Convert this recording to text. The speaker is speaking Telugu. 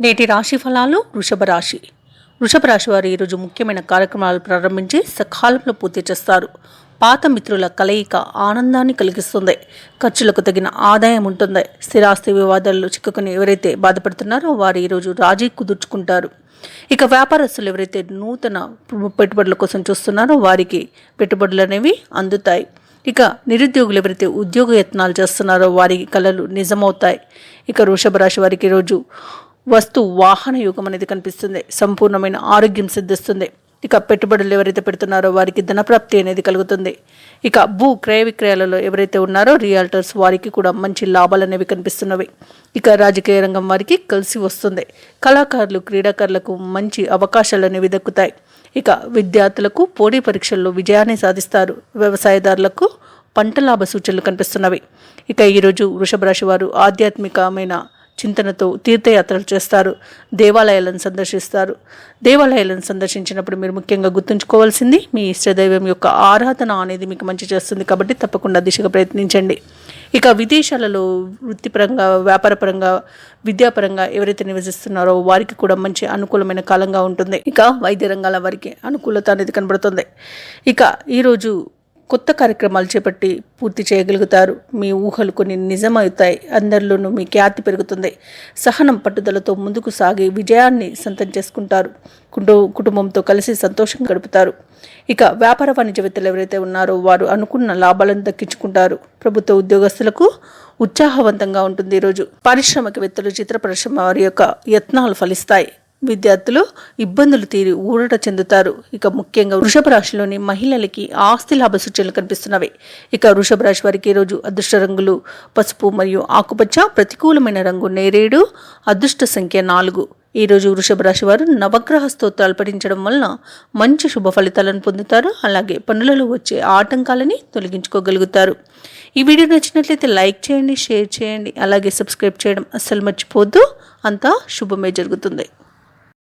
నేటి రాశి ఫలాలు వృషభ రాశి. వృషభ రాశి వారు ఈరోజు ముఖ్యమైన కార్యక్రమాలు ప్రారంభించి సకాలంలో పూర్తి చేస్తారు. పాత మిత్రుల కలయిక ఆనందాన్ని కలిగిస్తుంది. ఖర్చులకు తగిన ఆదాయం ఉంటుంది. స్థిరాస్తి వివాదాల్లో చిక్కుకుని ఎవరైతే బాధపడుతున్నారో వారు ఈరోజు రాజీ కుదుర్చుకుంటారు. ఇక వ్యాపారస్తులు ఎవరైతే నూతన పెట్టుబడుల కోసం చూస్తున్నారో వారికి పెట్టుబడులు అనేవి అందుతాయి. ఇక నిరుద్యోగులు ఎవరైతే ఉద్యోగ యత్నాలు చేస్తున్నారో వారి కళలు నిజమవుతాయి. ఇక వృషభ రాశి వారికి ఈరోజు వస్తు వాహన యోగం అనేది కనిపిస్తుంది. సంపూర్ణమైన ఆరోగ్యం సిద్ధిస్తుంది. ఇక పెట్టుబడులు ఎవరైతే పెడుతున్నారో వారికి ధనప్రాప్తి అనేది కలుగుతుంది. ఇక భూ క్రయ విక్రయాలలో ఎవరైతే ఉన్నారో రియల్టర్స్ వారికి కూడా మంచి లాభాలు అనేవి కనిపిస్తున్నవి. ఇక రాజకీయ రంగం వారికి కలిసి వస్తుంది. కళాకారులు క్రీడాకారులకు మంచి అవకాశాలు అనేవి దక్కుతాయి. ఇక విద్యార్థులకు పోటీ పరీక్షల్లో విజయాన్ని సాధిస్తారు. వ్యవసాయదారులకు పంట లాభ సూచనలు కనిపిస్తున్నవి. ఇక ఈరోజు వృషభ రాశి వారు ఆధ్యాత్మికమైన చింతనతో తీర్థయాత్రలు చేస్తారు. దేవాలయాలను సందర్శిస్తారు. దేవాలయాలను సందర్శించినప్పుడు మీరు ముఖ్యంగా గుర్తుంచుకోవాల్సింది మీ ఇష్టదైవం యొక్క ఆరాధన అనేది మీకు మంచి చేస్తుంది. కాబట్టి తప్పకుండా దిశగా ప్రయత్నించండి. ఇక విదేశాలలో వృత్తిపరంగా, వ్యాపారపరంగా, విద్యాపరంగా ఎవరైతే నివసిస్తున్నారో వారికి కూడా మంచి అనుకూలమైన కాలంగా ఉంటుంది. ఇక వైద్య రంగాల వారికి అనుకూలత అనేది కనబడుతుంది. ఇక ఈరోజు కొత్త కార్యక్రమాలు చేపట్టి పూర్తి చేయగలుగుతారు. మీ ఊహలు కొన్ని నిజమవుతాయి. అందరిలోనూ మీ ఖ్యాతి పెరుగుతుంది. సహనం పట్టుదలతో ముందుకు సాగి విజయాన్ని సొంతం చేసుకుంటారు. కుటుంబంతో కలిసి సంతోషంగా గడుపుతారు. ఇక వ్యాపార వాణిజ్యవేత్తలు ఎవరైతే ఉన్నారో వారు అనుకున్న లాభాలను దక్కించుకుంటారు. ప్రభుత్వ ఉద్యోగస్తులకు ఉత్సాహవంతంగా ఉంటుంది. ఈరోజు పారిశ్రామికవేత్తలు, చిత్ర పరిశ్రమ వారి యొక్క యత్నాలు ఫలిస్తాయి. విద్యార్థులు ఇబ్బందులు తీరి ఊరట చెందుతారు. ఇక ముఖ్యంగా వృషభ రాశిలోని మహిళలకి ఆస్తి లాభ సూచనలు కనిపిస్తున్నవి. ఇక వృషభ రాశి వారికి ఈరోజు అదృష్ట రంగులు పసుపు మరియు ఆకుపచ్చ. ప్రతికూలమైన రంగు నేరేడు. అదృష్ట సంఖ్య 4. ఈరోజు వృషభ రాశి వారు నవగ్రహ స్తోత్రాలు పఠించడం వలన మంచి శుభ ఫలితాలను పొందుతారు. అలాగే పనులలో వచ్చే ఆటంకాలని తొలగించుకోగలుగుతారు. ఈ వీడియో నచ్చినట్లయితే లైక్ చేయండి, షేర్ చేయండి, అలాగే సబ్స్క్రైబ్ చేయడం అస్సలు మర్చిపోవద్దు. అంతా శుభమే జరుగుతుంది.